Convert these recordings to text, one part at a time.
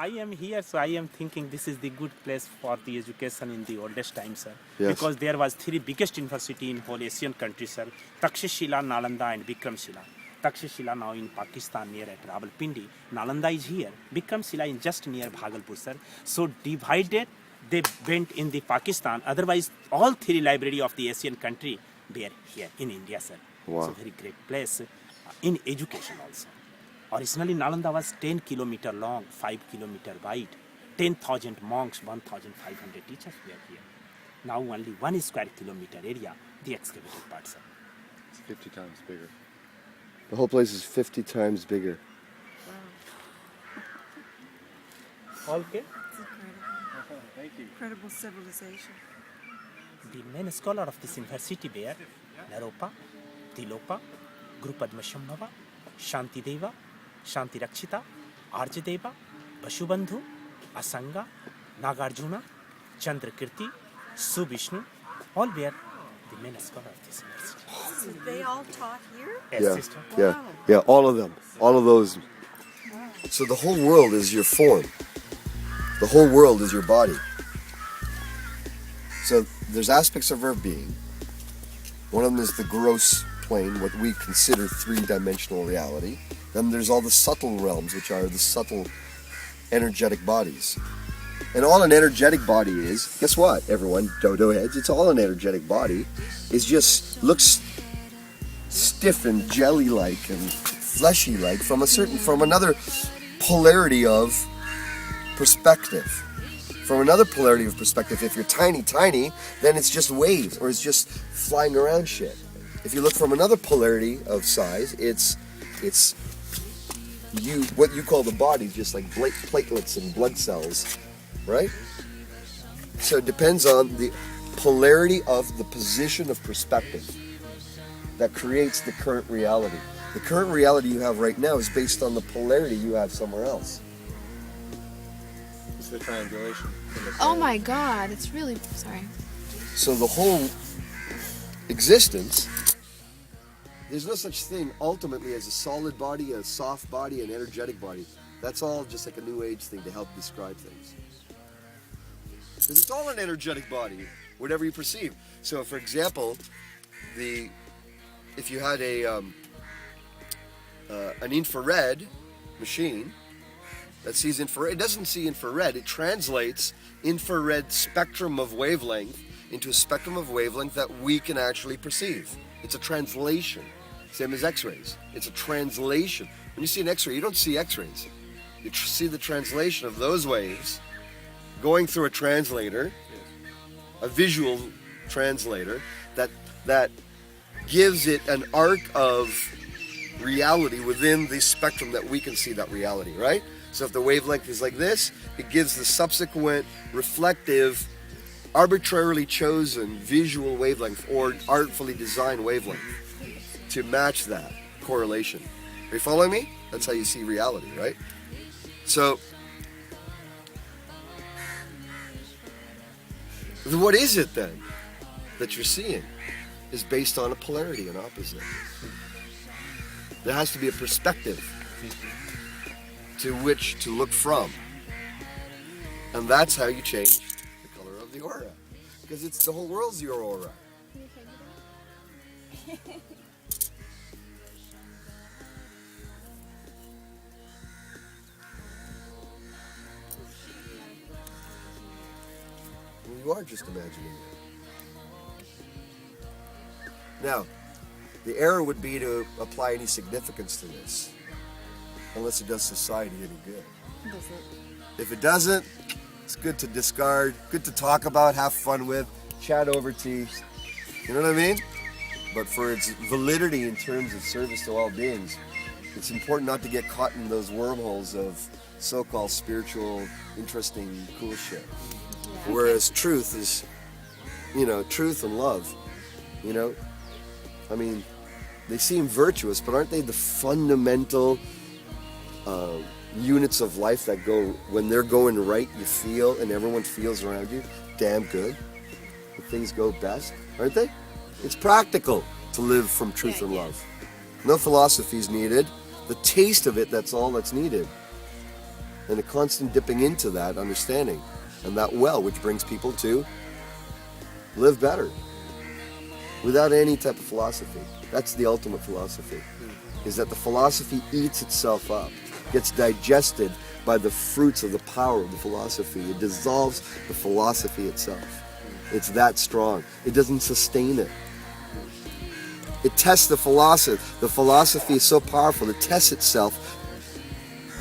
I am here, so I am thinking this is the good place for the education in the oldest times, sir. Yes. Because there was three biggest university in whole Asian countries, sir. Takshashila, Nalanda, and Bikramshila. Takshashila now in Pakistan near at Rawalpindi. Nalanda is here. Bikramshila is just near Bhagalpur, sir. So divided, they went in the Pakistan. Otherwise, all three library of the Asian country were here in India, sir. Wow. So very great place in education also. Originally, Nalanda was 10 kilometer long, 5 kilometer wide. 10,000 monks, 1,500 teachers were here. Now only 1 square kilometer area, the excavated parts are. It's 50 times bigger. The whole place is 50 times bigger. Okay. It's incredible. Thank you. Incredible civilization. The main scholar of this university were Naropa, Tilopa, Guru Padmashambhava, Shantideva, Shantirakshita, Arjadeva, Vashubandhu, Asanga, Nagarjuna, Chandrakirti, Subishnu, all were the main scholar of this university. So they all taught here? Yes, Yeah, sister. yeah, Wow. yeah, all of them. All of those. So the whole world is your form. The whole world is your body. So there's aspects of our being. One of them is the gross plane, what we consider three-dimensional reality. Then there's all the subtle realms, which are the subtle energetic bodies. And all an energetic body is, guess what, everyone, dodo heads, it's all an energetic body. It just looks stiff and jelly-like and fleshy-like from another polarity of perspective. From another polarity of perspective, if you're tiny, then it's just waves, or it's just flying around shit. If you look from another polarity of size, it's what you call the body, just like platelets and blood cells, right? So it depends on the polarity of the position of perspective that creates the current reality. The current reality you have right now is based on the polarity you have somewhere else. It's the triangulation. Oh my god, it's really sorry. So the whole existence, there's no such thing ultimately as a solid body, a soft body, an energetic body. That's all just like a new age thing to help describe things. Because it's all an energetic body, whatever you perceive. So for example, if you had an infrared machine that sees infrared, it doesn't see infrared, it translates infrared spectrum of wavelength into a spectrum of wavelength that we can actually perceive. It's a translation. Same as X-rays. It's a translation. When you see an X-ray, you don't see X-rays. You see the translation of those waves going through a translator, a visual translator, that gives it an arc of reality within the spectrum that we can see that reality, right? So if the wavelength is like this, it gives the subsequent reflective, arbitrarily chosen visual wavelength or artfully designed wavelength to match that correlation. Are you following me? That's how you see reality, right? So, what is it then that you're seeing is based on a polarity, an opposite. There has to be a perspective to which to look from. And that's how you change the color of the aura. Because it's the whole world's your aura. Well, you are just imagining it. Now, the error would be to apply any significance to this, unless it does society any good. If it doesn't, it's good to discard, good to talk about, have fun with, chat over tea. You know what I mean? But for its validity in terms of service to all beings, it's important not to get caught in those wormholes of so-called spiritual, interesting, cool shit. Whereas truth is, truth and love, I mean, they seem virtuous, but aren't they the fundamental units of life that go, when they're going right, you feel, and everyone feels around you, damn good. The things go best, aren't they? It's practical to live from truth and love. No philosophy is needed. The taste of it, that's all that's needed. and a constant dipping into that understanding and that well, which brings people to live better without any type of philosophy. That's the ultimate philosophy, is that the philosophy eats itself up, gets digested by the fruits of the power of the philosophy. It dissolves the philosophy itself. It's that strong. It doesn't sustain it. It tests the philosophy. The philosophy is so powerful, it tests itself,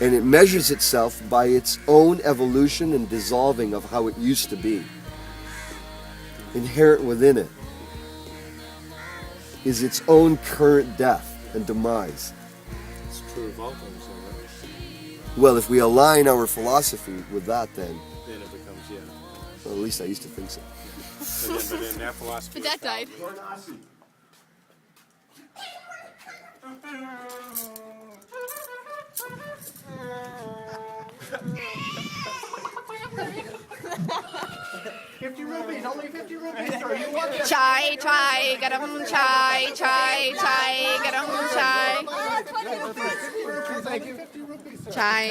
and it measures itself by its own evolution and dissolving of how it used to be. Inherent within it is its own current death and demise. It's true of all things, though, right? Well, if we align our philosophy with that, then Then it becomes, yeah. well, at least I used to think so. But then that philosophy. But that died. Chai, chai, garam, chai, chai, chai, garam, chai. Chai.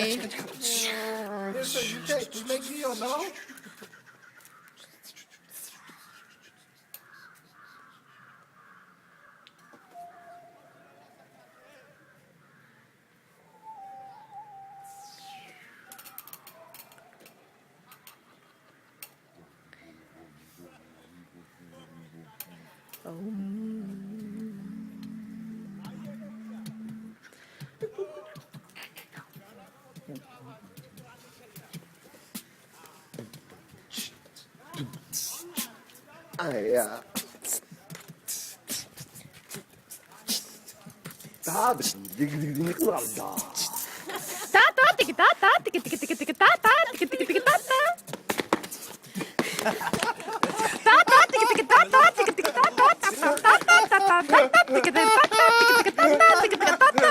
Ta ta tiki ta ta tiki tiki tiki tiki ta ta tiki tiki tiki ta ta. Ta ta tiki tiki ta ta tiki tiki ta ta ta ta ta ta ta ta ta tiki tiki ta ta tiki tiki ta ta tiki tiki ta ta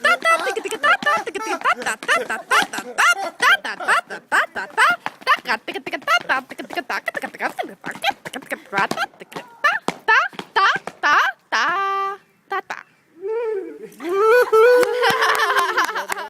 ta ta tiki tiki ta ta tiki tiki ta ta ta ta ta ta ta.